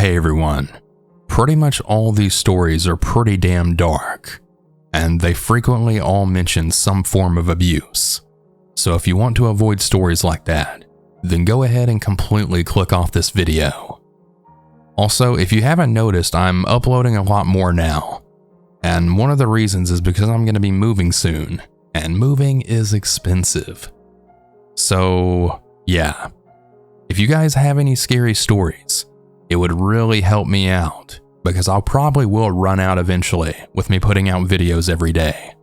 Hey everyone, pretty much all these stories are pretty damn dark, and they frequently all mention some form of abuse. So if you want to avoid stories like that, then go ahead and completely click off this video. Also, if you haven't noticed, I'm uploading a lot more now, and one of the reasons is because I'm going to be moving soon, and moving is expensive. So yeah, if you guys have any scary stories, it would really help me out, because I probably will run out eventually with me putting out videos every day.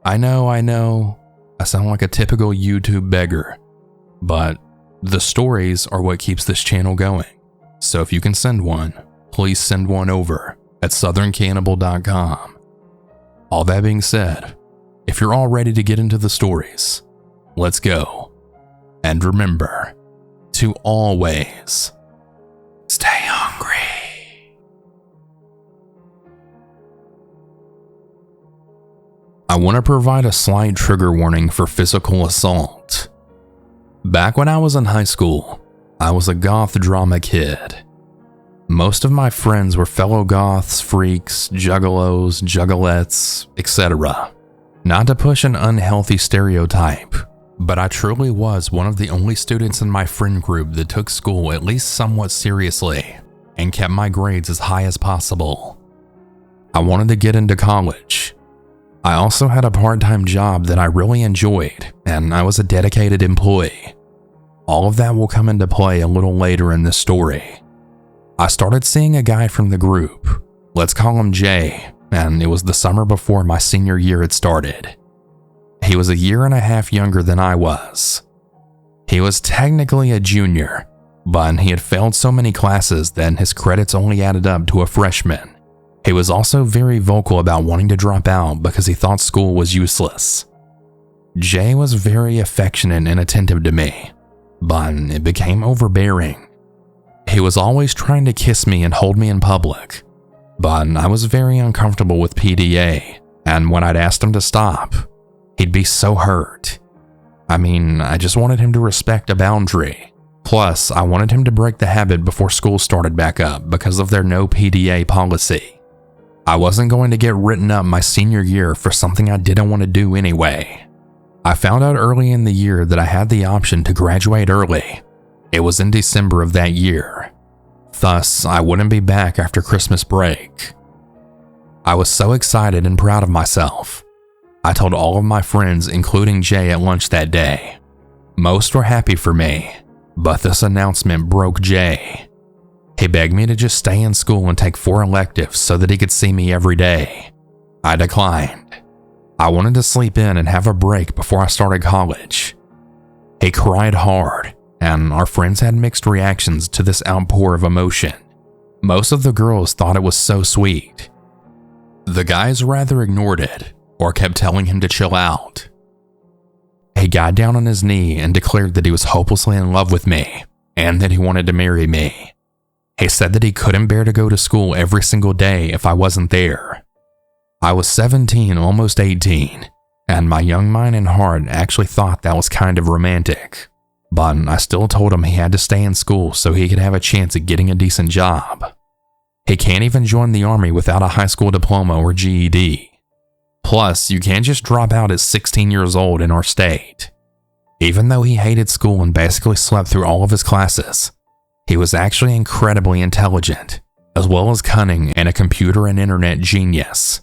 I know, I sound like a typical YouTube beggar, but the stories are what keeps this channel going. So if you can send one, please send one over at southerncannibal.com. All that being said, if you're all ready to get into the stories, let's go. And remember to always stay hungry. I want to provide a slight trigger warning for physical assault. Back when I was in high school, I was a goth drama kid. Most of my friends were fellow goths, freaks, juggalos, juggalettes, etc. Not to push an unhealthy stereotype, but I truly was one of the only students in my friend group that took school at least somewhat seriously and kept my grades as high as possible. I wanted to get into college. I also had a part-time job that I really enjoyed, and I was a dedicated employee. All of that will come into play a little later in this story. I started seeing a guy from the group, let's call him Jay, and it was the summer before my senior year had started. He was a year and a half younger than I was. He was technically a junior, but he had failed so many classes that his credits only added up to a freshman. He was also very vocal about wanting to drop out because he thought school was useless. Jay was very affectionate and attentive to me, but it became overbearing. He was always trying to kiss me and hold me in public, but I was very uncomfortable with PDA, and when I'd asked him to stop, he'd be so hurt. I just wanted him to respect a boundary. Plus, I wanted him to break the habit before school started back up because of their no PDA policy. I wasn't going to get written up my senior year for something I didn't want to do anyway. I found out early in the year that I had the option to graduate early. It was in December of that year. Thus, I wouldn't be back after Christmas break. I was so excited and proud of myself. I told all of my friends, including Jay, at lunch that day. Most were happy for me, but this announcement broke Jay. He begged me to just stay in school and take 4 electives so that he could see me every day. I declined. I wanted to sleep in and have a break before I started college. He cried hard, and our friends had mixed reactions to this outpour of emotion. Most of the girls thought it was so sweet. The guys rather ignored it, or kept telling him to chill out. He got down on his knee and declared that he was hopelessly in love with me, and that he wanted to marry me. He said that he couldn't bear to go to school every single day if I wasn't there. I was 17, almost 18, and my young mind and heart actually thought that was kind of romantic. But I still told him he had to stay in school so he could have a chance at getting a decent job. He can't even join the army without a high school diploma or GED. Plus, you can't just drop out at 16 years old in our state. Even though he hated school and basically slept through all of his classes, he was actually incredibly intelligent, as well as cunning and a computer and internet genius.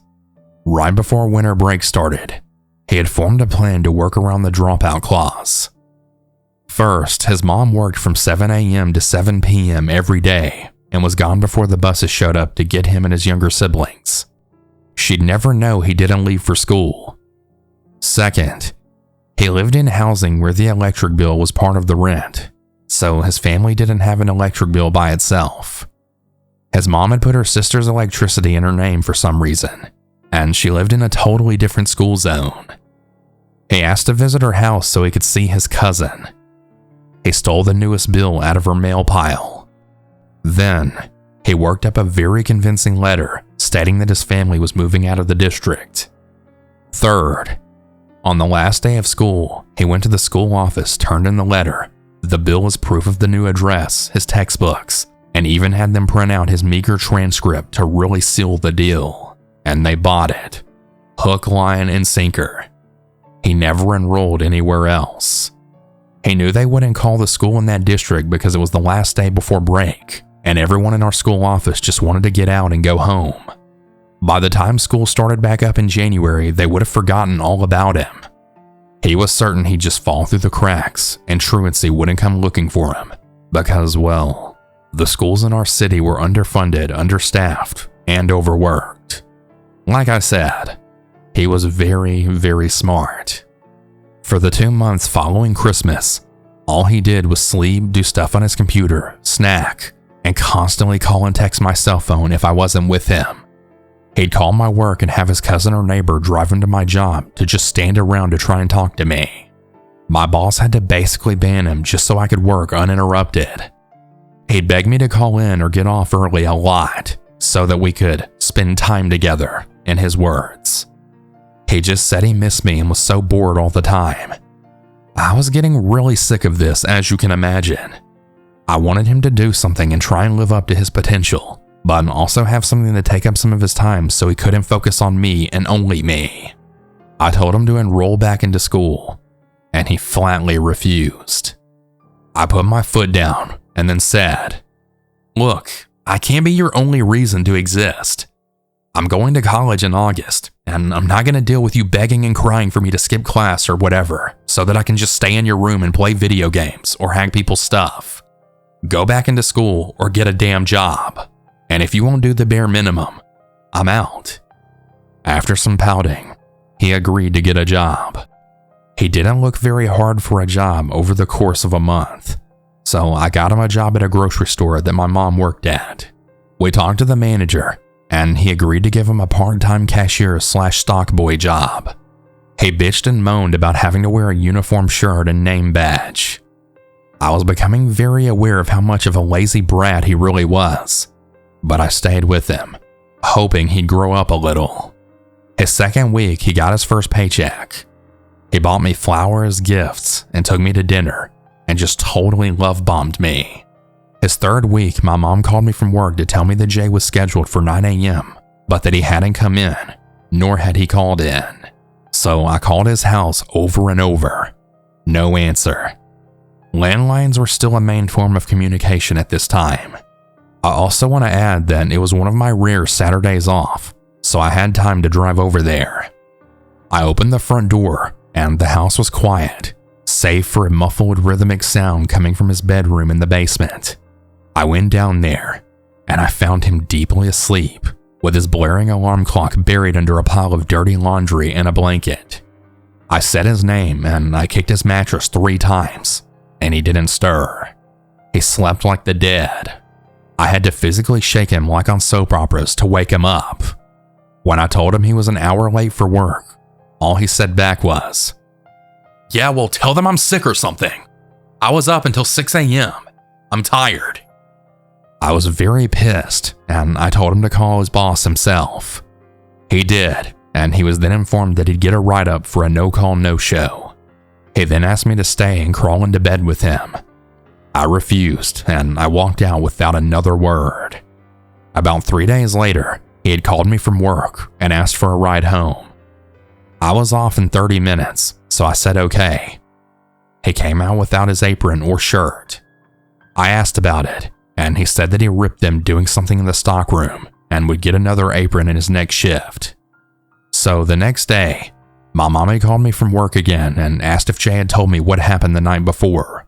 Right before winter break started, he had formed a plan to work around the dropout clause. First, his mom worked from 7 a.m. to 7 p.m. every day and was gone before the buses showed up to get him and his younger siblings. She'd never know he didn't leave for school. Second, he lived in housing where the electric bill was part of the rent, so his family didn't have an electric bill by itself. His mom had put her sister's electricity in her name for some reason, and she lived in a totally different school zone. He asked to visit her house so he could see his cousin. He stole the newest bill out of her mail pile. Then, he worked up a very convincing letter stating that his family was moving out of the district. Third, on the last day of school, he went to the school office, turned in the letter, the bill as proof of the new address, his textbooks, and even had them print out his meager transcript to really seal the deal. And they bought it. Hook, line, and sinker. He never enrolled anywhere else. He knew they wouldn't call the school in that district because it was the last day before break, and everyone in our school office just wanted to get out and go home. By the time school started back up in January, they would have forgotten all about him. He was certain he'd just fall through the cracks, and truancy wouldn't come looking for him, because, well, the schools in our city were underfunded, understaffed, and overworked. Like I said, he was very, very smart. For the 2 months following Christmas, all he did was sleep, do stuff on his computer, snack, and constantly call and text my cell phone if I wasn't with him. He'd call my work and have his cousin or neighbor drive him to my job to just stand around to try and talk to me. My boss had to basically ban him just so I could work uninterrupted. He'd beg me to call in or get off early a lot so that we could spend time together, in his words. He just said he missed me and was so bored all the time. I was getting really sick of this, as you can imagine. I wanted him to do something and try and live up to his potential, but also have something to take up some of his time so he couldn't focus on me and only me. I told him to enroll back into school, and he flatly refused. I put my foot down and then said, "Look, I can't be your only reason to exist. I'm going to college in August, and I'm not going to deal with you begging and crying for me to skip class or whatever so that I can just stay in your room and play video games or hack people's stuff. Go back into school or get a damn job. And if you won't do the bare minimum, I'm out." After some pouting, he agreed to get a job. He didn't look very hard for a job over the course of a month, so I got him a job at a grocery store that my mom worked at. We talked to the manager, and he agreed to give him a part-time cashier/stock boy job. He bitched and moaned about having to wear a uniform shirt and name badge. I was becoming very aware of how much of a lazy brat he really was, but I stayed with him, hoping he'd grow up a little. His second week, he got his first paycheck. He bought me flowers, gifts, and took me to dinner, and just totally love-bombed me. His third week, my mom called me from work to tell me that Jay was scheduled for 9 a.m., but that he hadn't come in, nor had he called in. So I called his house over and over. No answer. Landlines were still a main form of communication at this time. I also want to add that it was one of my rare Saturdays off, so I had time to drive over there. I opened the front door, and the house was quiet, save for a muffled rhythmic sound coming from his bedroom in the basement. I went down there, and I found him deeply asleep, with his blaring alarm clock buried under a pile of dirty laundry and a blanket. I said his name, and I kicked his mattress 3 times, and he didn't stir. He slept like the dead. I had to physically shake him like on soap operas to wake him up. When I told him he was an hour late for work, all he said back was, "Yeah, well, tell them I'm sick or something. I was up until 6 a.m. I'm tired." I was very pissed, and I told him to call his boss himself. He did, and he was then informed that he'd get a write-up for a no-call, no-show. He then asked me to stay and crawl into bed with him. I refused, and I walked out without another word. About 3 days later, he had called me from work and asked for a ride home. I was off in 30 minutes, so I said okay. He came out without his apron or shirt. I asked about it, and he said that he ripped them doing something in the stockroom and would get another apron in his next shift. So the next day, my mommy called me from work again and asked if Jay had told me what happened the night before.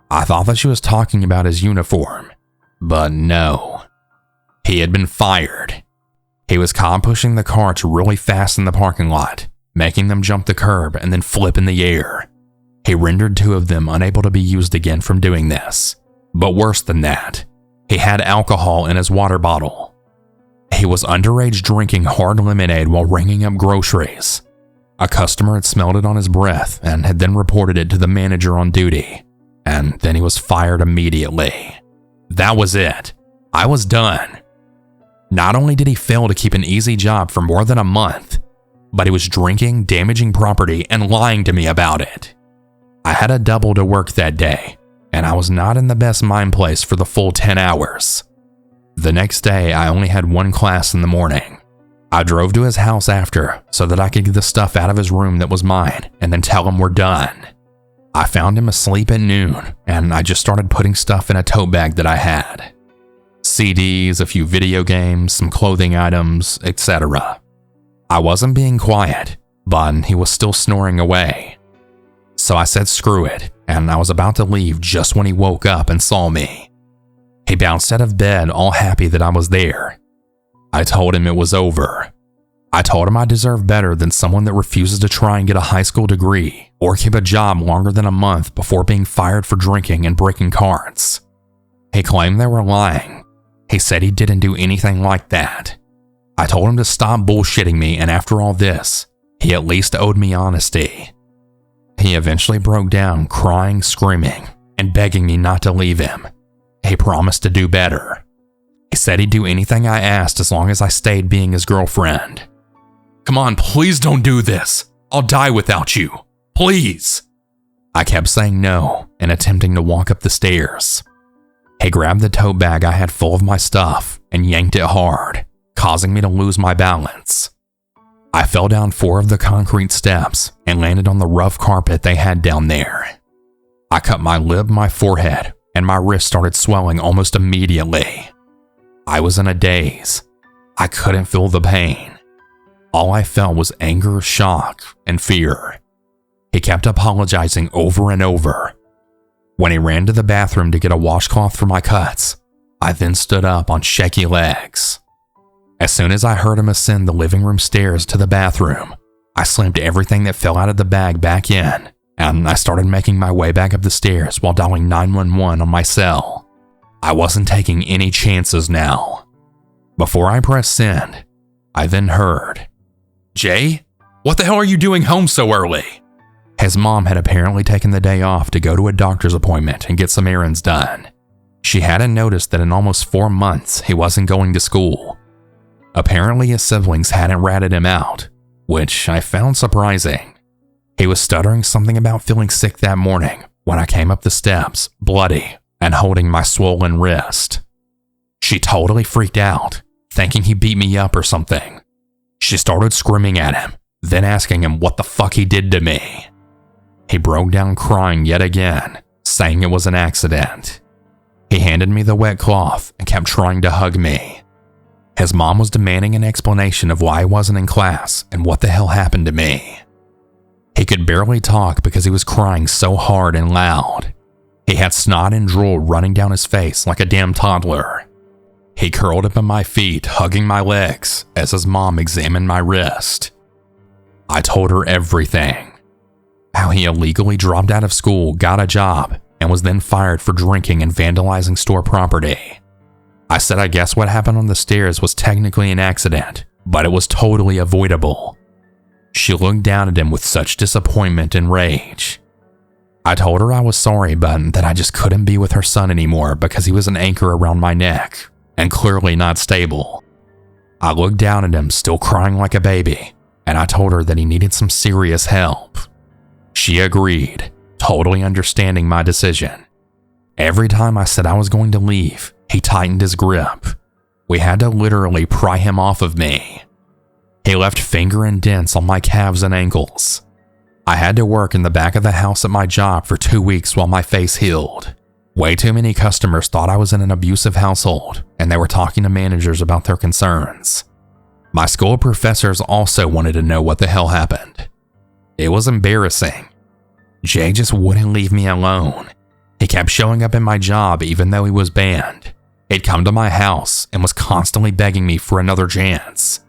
I thought that she was talking about his uniform, but no. He had been fired. He was caught pushing the carts really fast in the parking lot, making them jump the curb and then flip in the air. He rendered 2 of them unable to be used again from doing this. But worse than that, he had alcohol in his water bottle. He was underage drinking hard lemonade while ringing up groceries. A customer had smelled it on his breath and had then reported it to the manager on duty. And then he was fired immediately. That was it. I was done. Not only did he fail to keep an easy job for more than a month, but he was drinking, damaging property, and lying to me about it. I had a double to work that day, and I was not in the best mind place for the full 10 hours. The next day, I only had one class in the morning. I drove to his house after so that I could get the stuff out of his room that was mine and then tell him we're done. I found him asleep at noon, and I just started putting stuff in a tote bag that I had. CDs, a few video games, some clothing items, etc. I wasn't being quiet, but he was still snoring away. So I said screw it, and I was about to leave just when he woke up and saw me. He bounced out of bed all happy that I was there. I told him it was over. I told him I deserved better than someone that refuses to try and get a high school degree or keep a job longer than a month before being fired for drinking and breaking cards. He claimed they were lying. He said he didn't do anything like that. I told him to stop bullshitting me, and after all this, he at least owed me honesty. He eventually broke down, crying, screaming, and begging me not to leave him. He promised to do better. He said he'd do anything I asked as long as I stayed being his girlfriend. Come on, please don't do this. I'll die without you. Please. I kept saying no and attempting to walk up the stairs. He grabbed the tote bag I had full of my stuff and yanked it hard, causing me to lose my balance. I fell down 4 of the concrete steps and landed on the rough carpet they had down there. I cut my lip, my forehead, and my wrist started swelling almost immediately. I was in a daze. I couldn't feel the pain. All I felt was anger, shock, and fear. He kept apologizing over and over. When he ran to the bathroom to get a washcloth for my cuts, I then stood up on shaky legs. As soon as I heard him ascend the living room stairs to the bathroom, I slammed everything that fell out of the bag back in, and I started making my way back up the stairs while dialing 911 on my cell. I wasn't taking any chances now. Before I pressed send, I then heard, "Jay, what the hell are you doing home so early?" His mom had apparently taken the day off to go to a doctor's appointment and get some errands done. She hadn't noticed that in almost 4 months he wasn't going to school. Apparently his siblings hadn't ratted him out, which I found surprising. He was stuttering something about feeling sick that morning when I came up the steps, bloody and holding my swollen wrist. She totally freaked out, thinking he beat me up or something. She started screaming at him, then asking him what the fuck he did to me. He broke down crying yet again, saying it was an accident. He handed me the wet cloth and kept trying to hug me. His mom was demanding an explanation of why I wasn't in class and what the hell happened to me. He could barely talk because he was crying so hard and loud. He had snot and drool running down his face like a damn toddler. He curled up at my feet, hugging my legs as his mom examined my wrist. I told her everything. How he illegally dropped out of school, got a job, and was then fired for drinking and vandalizing store property. I said I guess what happened on the stairs was technically an accident, but it was totally avoidable. She looked down at him with such disappointment and rage. I told her I was sorry, but that I just couldn't be with her son anymore because he was an anchor around my neck, and clearly not stable. I looked down at him, still crying like a baby, and I told her that he needed some serious help. She agreed, totally understanding my decision. Every time I said I was going to leave, he tightened his grip. We had to literally pry him off of me. He left finger indents on my calves and ankles. I had to work in the back of the house at my job for 2 weeks while my face healed. Way too many customers thought I was in an abusive household, and they were talking to managers about their concerns. My school professors also wanted to know what the hell happened. It was embarrassing. Jay just wouldn't leave me alone. He kept showing up in my job even though he was banned. He'd come to my house and was constantly begging me for another chance.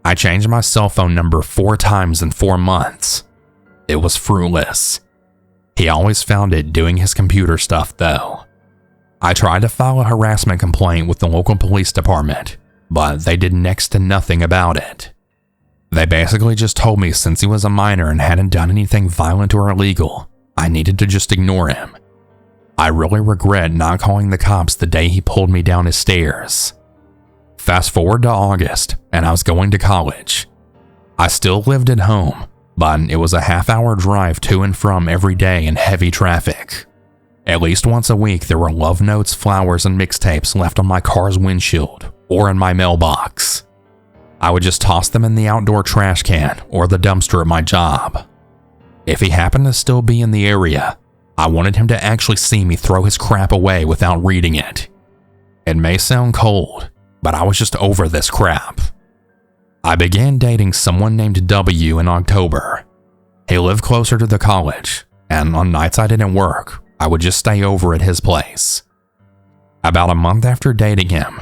I changed my cell phone number 4 times in 4 months. It was fruitless. He always found it doing his computer stuff though. I tried to file a harassment complaint with the local police department, but they did next to nothing about it. They basically just told me since he was a minor and hadn't done anything violent or illegal, I needed to just ignore him. I really regret not calling the cops the day he pulled me down his stairs. Fast forward to August, and I was going to college. I still lived at home, but it was a half-hour drive to and from every day in heavy traffic. At least once a week, there were love notes, flowers, and mixtapes left on my car's windshield or in my mailbox. I would just toss them in the outdoor trash can or the dumpster at my job. If he happened to still be in the area, I wanted him to actually see me throw his crap away without reading it. It may sound cold, but I was just over this crap. I began dating someone named W in October. He lived closer to the college, and on nights I didn't work, I would just stay over at his place. About a month after dating him,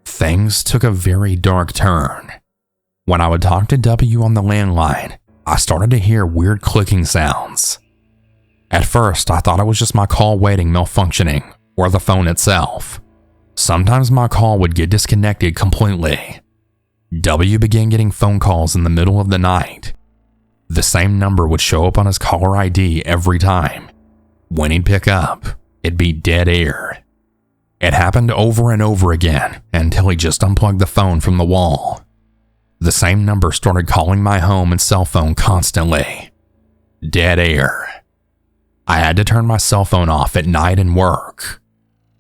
things took a very dark turn. When I would talk to W on the landline, I started to hear weird clicking sounds. At first, I thought it was just my call waiting malfunctioning or the phone itself. Sometimes my call would get disconnected completely. W began getting phone calls in the middle of the night. The same number would show up on his caller ID every time. When he'd pick up, it'd be dead air. It happened over and over again until he just unplugged the phone from the wall. The same number started calling my home and cell phone constantly. Dead air. I had to turn my cell phone off at night and work.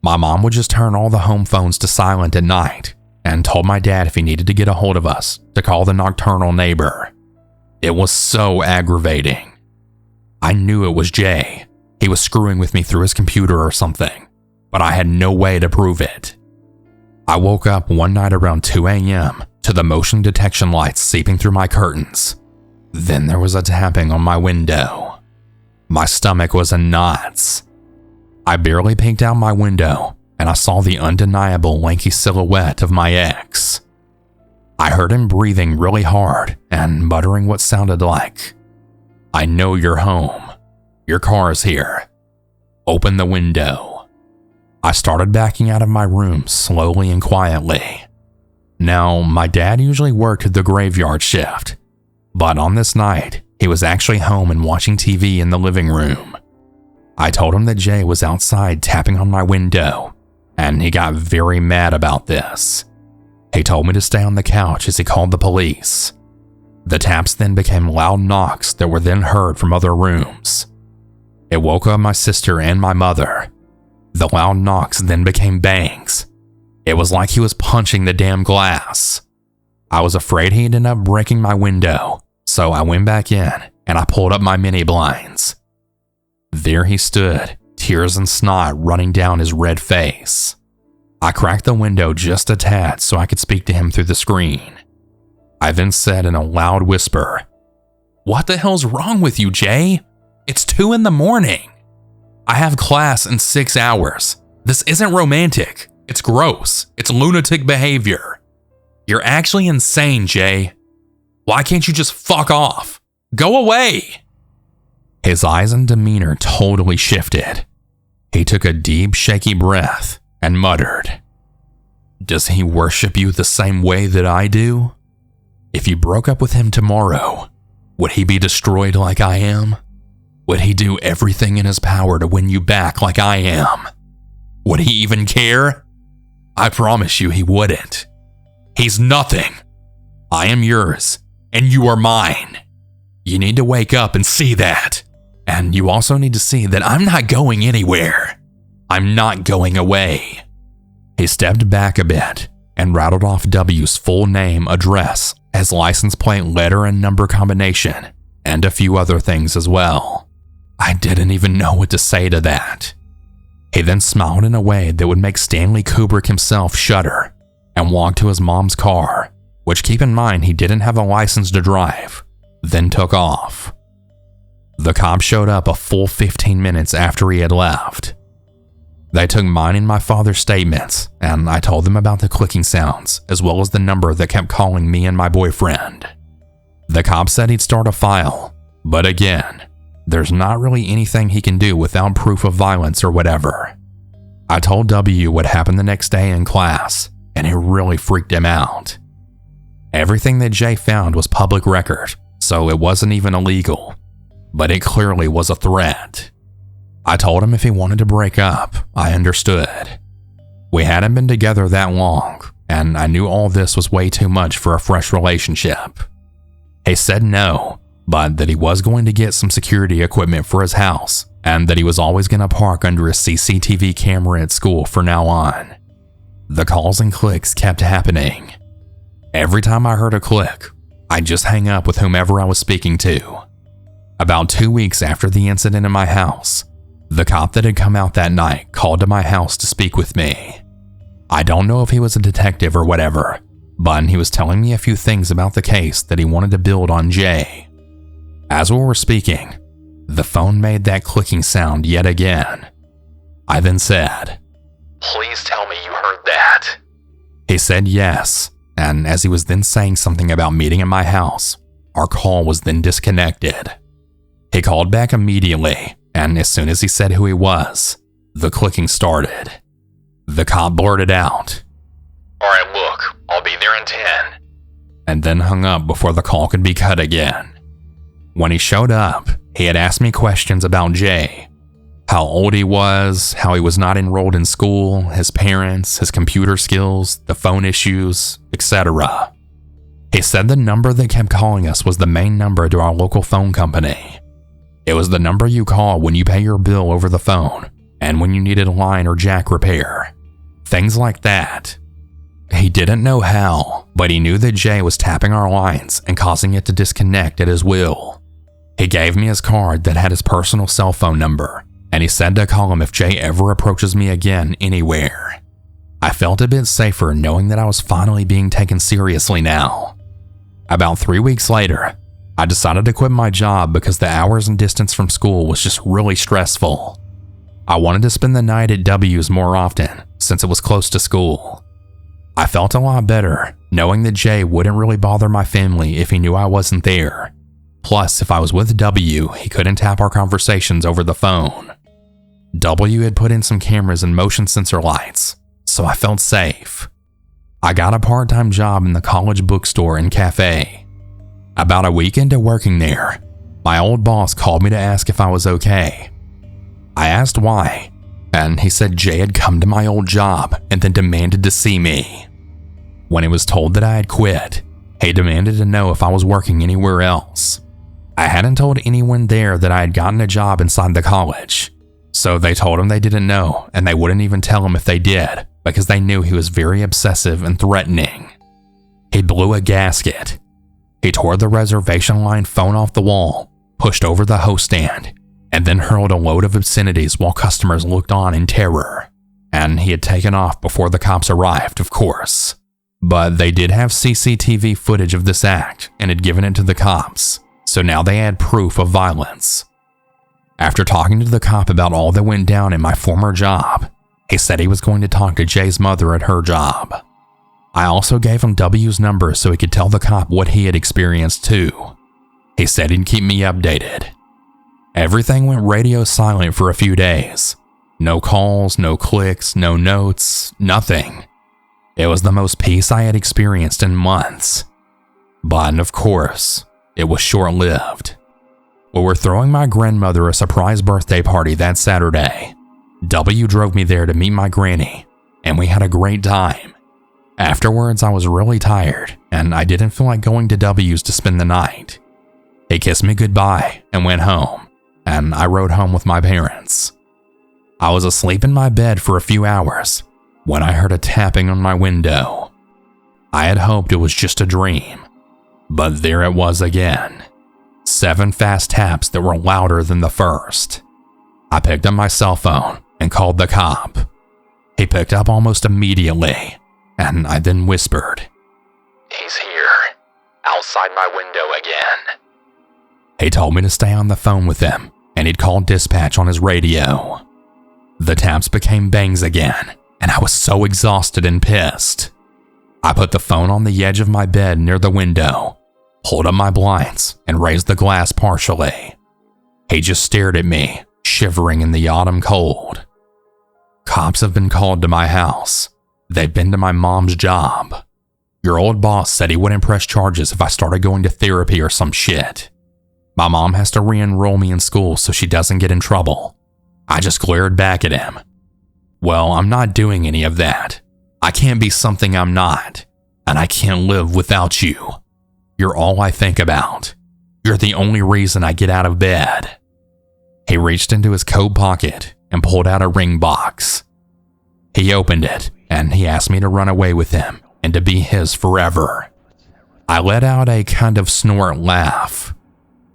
My mom would just turn all the home phones to silent at night and told my dad if he needed to get a hold of us to call the nocturnal neighbor. It was so aggravating. I knew it was Jay. He was screwing with me through his computer or something, but I had no way to prove it. I woke up one night around 2 a.m. to the motion detection lights seeping through my curtains. Then there was a tapping on my window. My stomach was in knots. I barely peeked out my window, and I saw the undeniable lanky silhouette of my ex. I heard him breathing really hard and muttering what sounded like, "I know you're home. Your car's here. Open the window." I started backing out of my room slowly and quietly. Now, my dad usually worked the graveyard shift, but on this night, he was actually home and watching TV in the living room. I told him that Jay was outside tapping on my window, and he got very mad about this. He told me to stay on the couch as he called the police. The taps then became loud knocks that were then heard from other rooms. It woke up my sister and my mother. The loud knocks then became bangs. It was like he was punching the damn glass. I was afraid he'd end up breaking my window, so I went back in and I pulled up my mini blinds. There he stood, tears and snot running down his red face. I cracked the window just a tad so I could speak to him through the screen. I then said in a loud whisper, "What the hell's wrong with you, Jay? It's 2 a.m. I have class in 6 hours. This isn't romantic. It's gross. It's lunatic behavior. You're actually insane, Jay. Why can't you just fuck off? Go away." His eyes and demeanor totally shifted. He took a deep, shaky breath and muttered, "Does he worship you the same way that I do? If you broke up with him tomorrow, would he be destroyed like I am? Would he do everything in his power to win you back like I am? Would he even care? I promise you he wouldn't. He's nothing. I am yours, and you are mine. You need to wake up and see that. And you also need to see that I'm not going anywhere. I'm not going away." He stepped back a bit and rattled off W's full name, address, his license plate, letter and number combination, and a few other things as well. I didn't even know what to say to that. He then smiled in a way that would make Stanley Kubrick himself shudder and walked to his mom's car, which, keep in mind, he didn't have a license to drive, then took off. The cops showed up a full 15 minutes after he had left. They took mine and my father's statements, and I told them about the clicking sounds as well as the number that kept calling me and my boyfriend. The cop said he'd start a file, but again, there's not really anything he can do without proof of violence or whatever. I told W what happened the next day in class, and it really freaked him out. Everything that Jay found was public record, so it wasn't even illegal, but it clearly was a threat. I told him if he wanted to break up, I understood. We hadn't been together that long, and I knew all this was way too much for a fresh relationship. He said no, but that he was going to get some security equipment for his house and that he was always going to park under a CCTV camera at school from now on. The calls and clicks kept happening. Every time I heard a click, I'd just hang up with whomever I was speaking to. About 2 weeks after the incident in my house, the cop that had come out that night called to my house to speak with me. I don't know if he was a detective or whatever, but he was telling me a few things about the case that he wanted to build on Jay. As we were speaking, the phone made that clicking sound yet again. I then said, "Please tell me you heard that." He said yes, and as he was then saying something about meeting at my house, our call was then disconnected. He called back immediately, and as soon as he said who he was, the clicking started. The cop blurted out, "All right, look, I'll be there in 10, and then hung up before the call could be cut again. When he showed up, he had asked me questions about Jay, how old he was, how he was not enrolled in school, his parents, his computer skills, the phone issues, etc. He said the number that kept calling us was the main number to our local phone company. It was the number you call when you pay your bill over the phone and when you needed a line or jack repair. Things like that. He didn't know how, but he knew that Jay was tapping our lines and causing it to disconnect at his will. He gave me his card that had his personal cell phone number, and he said to call him if Jay ever approaches me again anywhere. I felt a bit safer knowing that I was finally being taken seriously now. About 3 weeks later, I decided to quit my job because the hours and distance from school was just really stressful. I wanted to spend the night at W's more often since it was close to school. I felt a lot better knowing that Jay wouldn't really bother my family if he knew I wasn't there. Plus, if I was with W, he couldn't tap our conversations over the phone. W had put in some cameras and motion sensor lights, so I felt safe. I got a part-time job in the college bookstore and cafe. About a week into working there, my old boss called me to ask if I was okay. I asked why, and he said Jay had come to my old job and then demanded to see me. When he was told that I had quit, he demanded to know if I was working anywhere else. I hadn't told anyone there that I had gotten a job inside the college, so they told him they didn't know and they wouldn't even tell him if they did because they knew he was very obsessive and threatening. He blew a gasket. He tore the reservation line phone off the wall, pushed over the host stand, and then hurled a load of obscenities while customers looked on in terror. And he had taken off before the cops arrived, of course. But they did have CCTV footage of this act and had given it to the cops, so now they had proof of violence. After talking to the cop about all that went down in my former job, he said he was going to talk to Jay's mother at her job. I also gave him W's number so he could tell the cop what he had experienced too. He said he'd keep me updated. Everything went radio silent for a few days. No calls, no clicks, no notes, nothing. It was the most peace I had experienced in months. But of course, it was short-lived. We were throwing my grandmother a surprise birthday party that Saturday. W drove me there to meet my granny, and we had a great time. Afterwards, I was really tired, and I didn't feel like going to W's to spend the night. He kissed me goodbye and went home, and I rode home with my parents. I was asleep in my bed for a few hours when I heard a tapping on my window. I had hoped it was just a dream, but there it was again. 7 fast taps that were louder than the first. I picked up my cell phone and called the cop. He picked up almost immediately, and I then whispered, "He's here, outside my window again." He told me to stay on the phone with him, and he'd called dispatch on his radio. The taps became bangs again, and I was so exhausted and pissed. I put the phone on the edge of my bed near the window, pulled up my blinds, and raised the glass partially. He just stared at me, shivering in the autumn cold. Cops have been called to my house. They've been to my mom's job. Your old boss said he wouldn't press charges if I started going to therapy or some shit. My mom has to re-enroll me in school so she doesn't get in trouble. I just glared back at him. Well, I'm not doing any of that. I can't be something I'm not, and I can't live without you. You're all I think about. You're the only reason I get out of bed. He reached into his coat pocket and pulled out a ring box. He opened it and he asked me to run away with him and to be his forever. I let out a kind of snort laugh.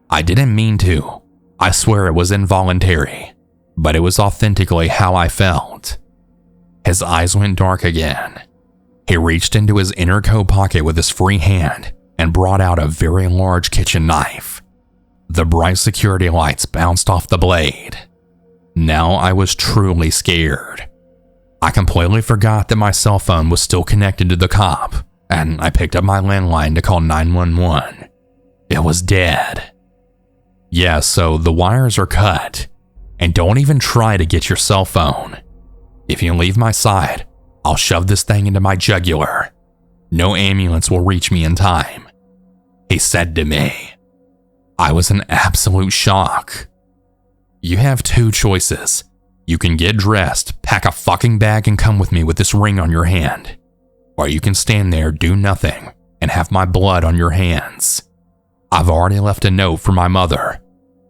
I didn't mean to. I swear it was involuntary, but it was authentically how I felt. His eyes went dark again. He reached into his inner coat pocket with his free hand and brought out a very large kitchen knife. The bright security lights bounced off the blade. Now I was truly scared. I completely forgot that my cell phone was still connected to the cop, and I picked up my landline to call 911. It was dead. Yeah, so the wires are cut, and don't even try to get your cell phone. If you leave my side, I'll shove this thing into my jugular. No ambulance will reach me in time, he said to me. I was in absolute shock. You have two choices. You can get dressed, pack a fucking bag and come with me with this ring on your hand. Or you can stand there, do nothing, and have my blood on your hands. I've already left a note for my mother.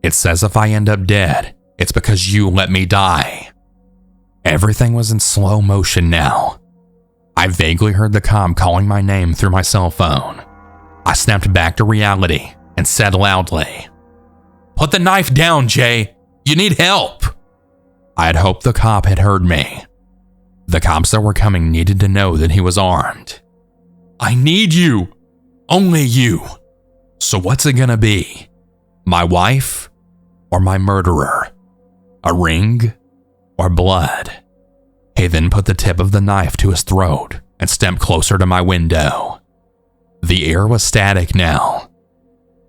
It says if I end up dead, it's because you let me die. Everything was in slow motion now. I vaguely heard the cop calling my name through my cell phone. I snapped back to reality and said loudly, "Put the knife down, Jay. You need help." I had hoped the cop had heard me. The cops that were coming needed to know that he was armed. "I need you. Only you. So what's it gonna be? My wife or my murderer? A ring or blood?" He then put the tip of the knife to his throat and stepped closer to my window. The air was static now.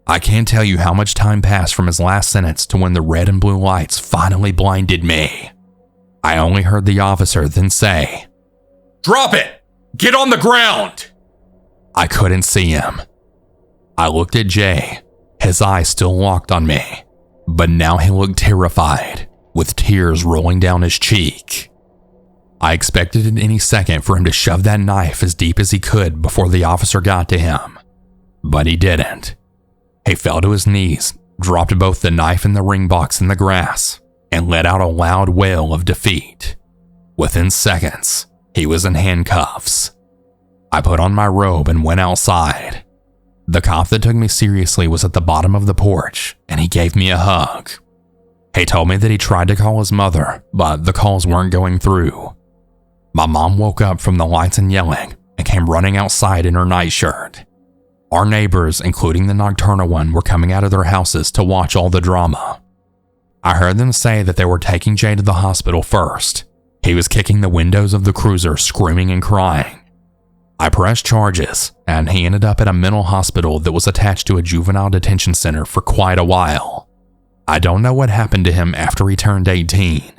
I can't tell you how much time passed from his last sentence to when the red and blue lights finally blinded me. I only heard the officer then say, "Drop it! Get on the ground!" I couldn't see him. I looked at Jay, his eyes still locked on me, but now he looked terrified, with tears rolling down his cheek. I expected at any second for him to shove that knife as deep as he could before the officer got to him, but he didn't. He fell to his knees, dropped both the knife and the ring box in the grass, and let out a loud wail of defeat. Within seconds, he was in handcuffs. I put on my robe and went outside. The cop that took me seriously was at the bottom of the porch, and he gave me a hug. He told me that he tried to call his mother, but the calls weren't going through. My mom woke up from the lights and yelling and came running outside in her nightshirt. Our neighbors, including the nocturnal one, were coming out of their houses to watch all the drama. I heard them say that they were taking Jay to the hospital first. He was kicking the windows of the cruiser, screaming and crying. I pressed charges, and he ended up at a mental hospital that was attached to a juvenile detention center for quite a while. I don't know what happened to him after he turned 18.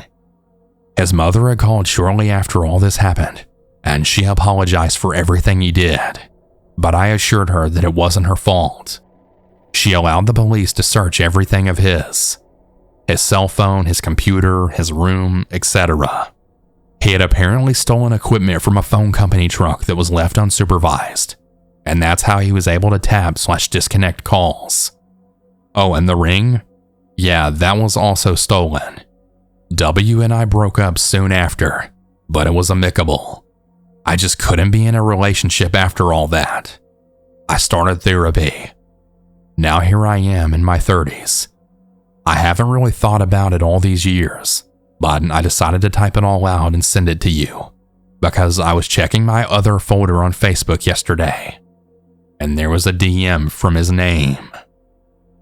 His mother had called shortly after all this happened, and she apologized for everything he did, but I assured her that it wasn't her fault. She allowed the police to search everything of his cell phone, his computer, his room, etc. He had apparently stolen equipment from a phone company truck that was left unsupervised, and that's how he was able to tap/disconnect calls. Oh, and the ring? Yeah, that was also stolen. W and I broke up soon after, but it was amicable. I just couldn't be in a relationship after all that. I started therapy. Now here I am in my 30s. I haven't really thought about it all these years, but I decided to type it all out and send it to you, because I was checking my other folder on Facebook yesterday, and there was a DM from his name.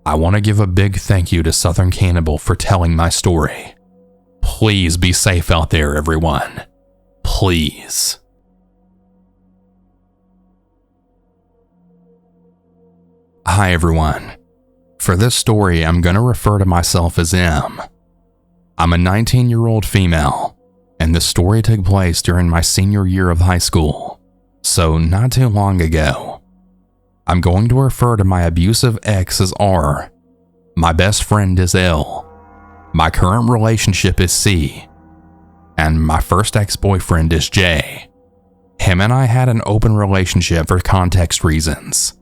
I want to give a big thank you to Southern Cannibal for telling my story. Please be safe out there, everyone. Please. Hi, everyone. For this story, I'm going to refer to myself as M. I'm a 19-year-old female, and this story took place during my senior year of high school, so not too long ago. I'm going to refer to my abusive ex as R. My best friend is L. My current relationship is C. And my first ex-boyfriend is J. Him and I had an open relationship for context reasons.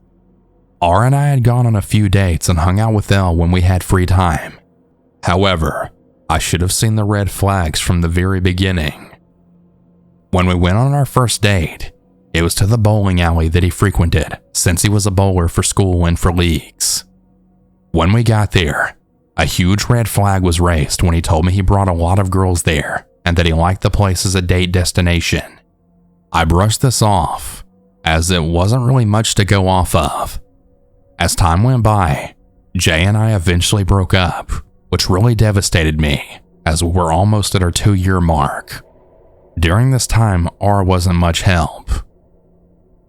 R and I had gone on a few dates and hung out with L when we had free time. However, I should have seen the red flags from the very beginning. When we went on our first date, it was to the bowling alley that he frequented since he was a bowler for school and for leagues. When we got there, a huge red flag was raised when he told me he brought a lot of girls there and that he liked the place as a date destination. I brushed this off, as it wasn't really much to go off of. As time went by, Jay and I eventually broke up, which really devastated me, as we were almost at our 2-year mark. During this time, R wasn't much help.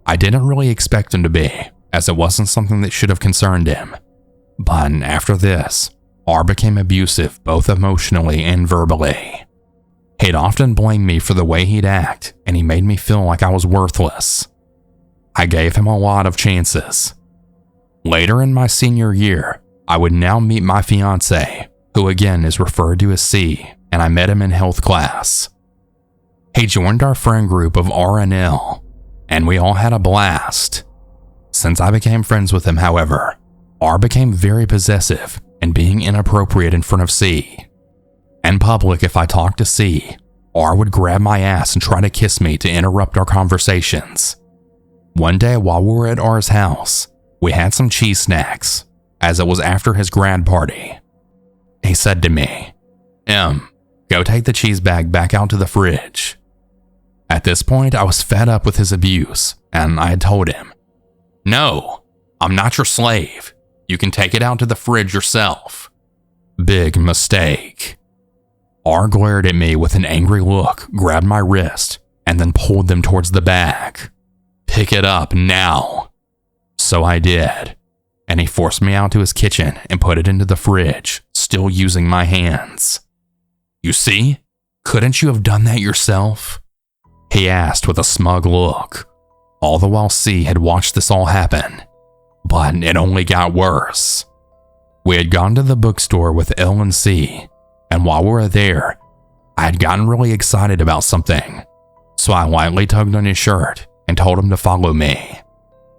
I didn't really expect him to be, as it wasn't something that should have concerned him. But after this, R became abusive both emotionally and verbally. He'd often blame me for the way he'd act, and he made me feel like I was worthless. I gave him a lot of chances. Later in my senior year, I would now meet my fiance, who again is referred to as C, and I met him in health class. He joined our friend group of R and L, and we all had a blast. Since I became friends with him, however, R became very possessive and being inappropriate in front of C. In public, if I talked to C, R would grab my ass and try to kiss me to interrupt our conversations. One day while we were at R's house, we had some cheese snacks, as it was after his grad party. He said to me, "Go take the cheese bag back out to the fridge." At this point, I was fed up with his abuse, and I had told him, "No, I'm not your slave. You can take it out to the fridge yourself." Big mistake. R glared at me with an angry look, grabbed my wrist, and then pulled them towards the bag. "Pick it up now." So I did, and he forced me out to his kitchen and put it into the fridge, still using my hands. "You see? Couldn't you have done that yourself?" he asked with a smug look, all the while C had watched this all happen. But it only got worse. We had gone to the bookstore with L and C, and while we were there, I had gotten really excited about something, so I lightly tugged on his shirt and told him to follow me.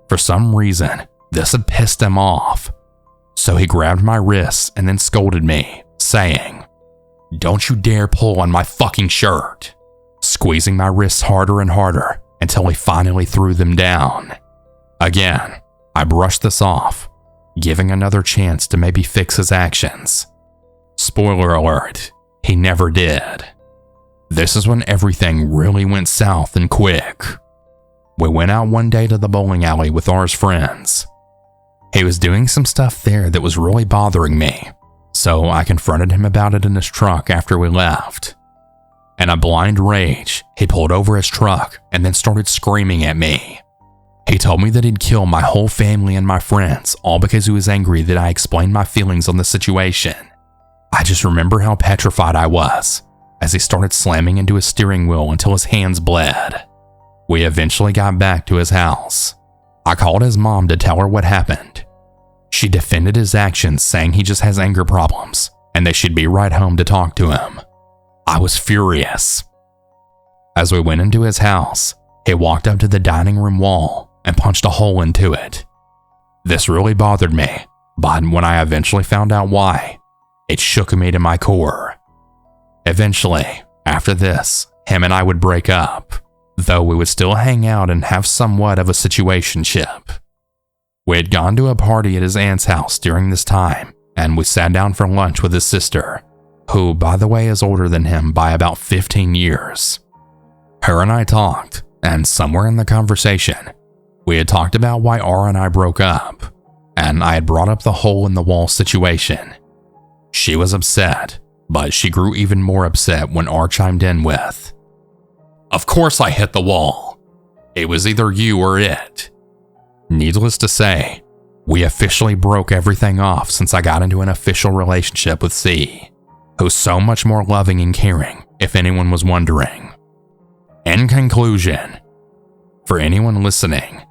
For some reason, this had pissed him off, so he grabbed my wrists and then scolded me, saying, "Don't you dare pull on my fucking shirt," squeezing my wrists harder and harder until he finally threw them down. Again, I brushed this off, giving another chance to maybe fix his actions. Spoiler alert, he never did. This is when everything really went south and quick. We went out one day to the bowling alley with R's friends. He was doing some stuff there that was really bothering me, so I confronted him about it in his truck after we left. In a blind rage, he pulled over his truck and then started screaming at me. He told me that he'd kill my whole family and my friends, all because he was angry that I explained my feelings on the situation. I just remember how petrified I was as he started slamming into his steering wheel until his hands bled. We eventually got back to his house. I called his mom to tell her what happened. She defended his actions, saying he just has anger problems and they should be right home to talk to him. I was furious. As we went into his house, he walked up to the dining room wall and punched a hole into it. This really bothered me, but when I eventually found out why, it shook me to my core. Eventually, after this, him and I would break up, though we would still hang out and have somewhat of a situationship. We had gone to a party at his aunt's house during this time, and we sat down for lunch with his sister, who, by the way, is older than him by about 15 years. Her and I talked, and somewhere in the conversation, we had talked about why R and I broke up, and I had brought up the hole in the wall situation. She was upset, but she grew even more upset when R chimed in with, "Of course I hit the wall. It was either you or it." Needless to say, we officially broke everything off since I got into an official relationship with C, who's so much more loving and caring, if anyone was wondering. In conclusion, for anyone listening,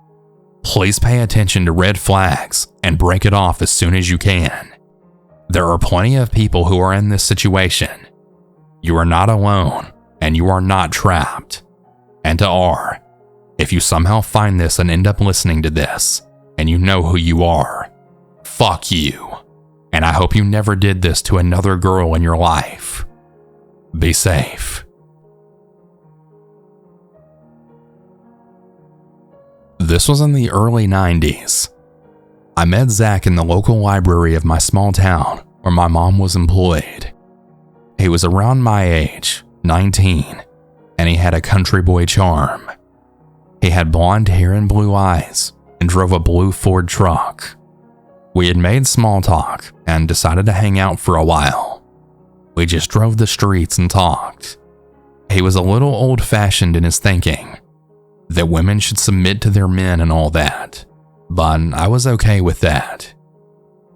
please pay attention to red flags and break it off as soon as you can. There are plenty of people who are in this situation. You are not alone, and you are not trapped. And to R, if you somehow find this and end up listening to this, and you know who you are, fuck you. and I hope you never did this to another girl in your life. Be safe. This was in the early 90s. I met Zach in the local library of my small town where my mom was employed. He was around my age, 19, and he had a country boy charm. He had blonde hair and blue eyes and drove a blue Ford truck. We had made small talk and decided to hang out for a while. We just drove the streets and talked. He was a little old-fashioned in his thinking, that women should submit to their men and all that, but I was okay with that.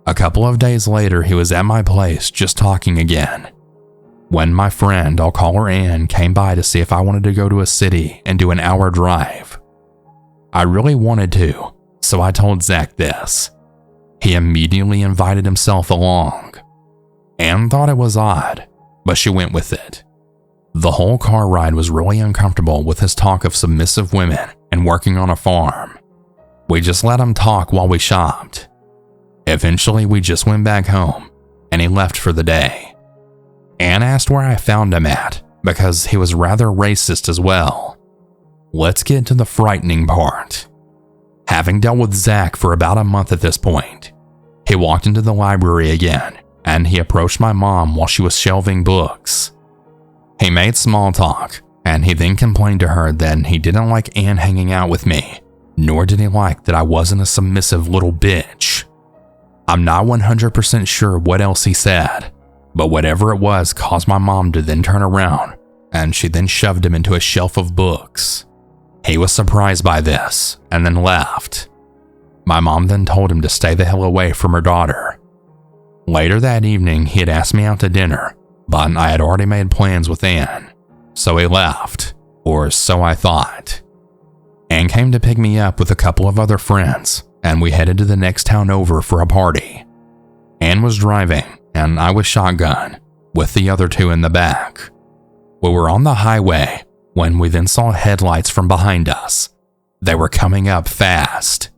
A couple of days later, he was at my place just talking again, when my friend, I'll call her Ann, came by to see if I wanted to go to a city and do an hour drive. I really wanted to, so I told Zach this. He immediately invited himself along. Ann thought it was odd, but she went with it. The whole car ride was really uncomfortable with his talk of submissive women and working on a farm. We just let him talk while we shopped. Eventually, we just went back home, and he left for the day. Ann asked where I found him at, because he was rather racist as well. Let's get to the frightening part. Having dealt with Zach for about a month at this point, he walked into the library again, and he approached my mom while she was shelving books. He made small talk, and he then complained to her that he didn't like Ann hanging out with me, nor did he like that I wasn't a submissive little bitch. I'm not 100% sure what else he said, but whatever it was caused my mom to then turn around, and she then shoved him into a shelf of books. He was surprised by this, and then left. My mom then told him to stay the hell away from her daughter. Later that evening, he had asked me out to dinner, but I had already made plans with Ann, so he left, or so I thought. Ann came to pick me up with a couple of other friends, and we headed to the next town over for a party. Ann was driving, and I was shotgun, with the other two in the back. We were on the highway when we then saw headlights from behind us. They were coming up fast.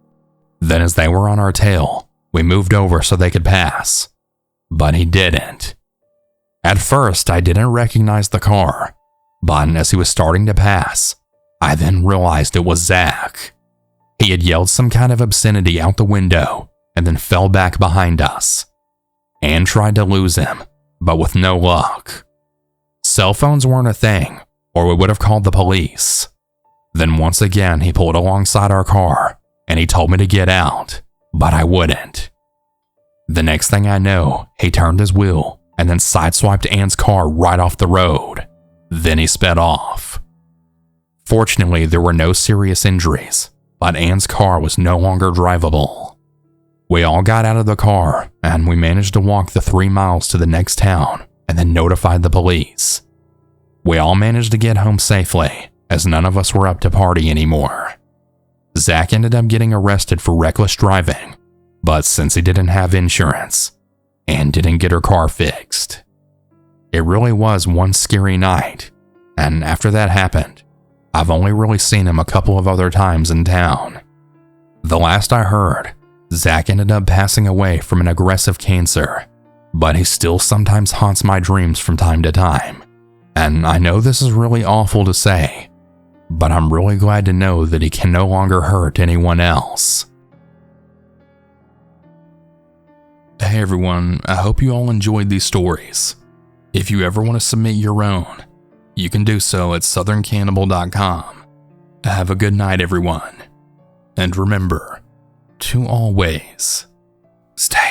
Then as they were on our tail, we moved over so they could pass, but he didn't. At first, I didn't recognize the car, but as he was starting to pass, I then realized it was Zach. He had yelled some kind of obscenity out the window and then fell back behind us. Ann tried to lose him, but with no luck. Cell phones weren't a thing, or we would have called the police. Then once again, he pulled alongside our car, and he told me to get out, but I wouldn't. The next thing I know, he turned his wheel and then sideswiped Ann's car right off the road. Then he sped off. Fortunately, there were no serious injuries, but Ann's car was no longer drivable. We all got out of the car, and we managed to walk the 3 miles to the next town and then notified the police. We all managed to get home safely, as none of us were up to party anymore. Zach ended up getting arrested for reckless driving, but since he didn't have insurance, Ann didn't get her car fixed. It really was one scary night, and after that happened, I've only really seen him a couple of other times in town. The last I heard, Zach ended up passing away from an aggressive cancer, but he still sometimes haunts my dreams from time to time. And I know this is really awful to say, but I'm really glad to know that he can no longer hurt anyone else. Hey everyone, I hope you all enjoyed these stories. If you ever want to submit your own, you can do so at southerncannibal.com. Have a good night everyone, and remember to always stay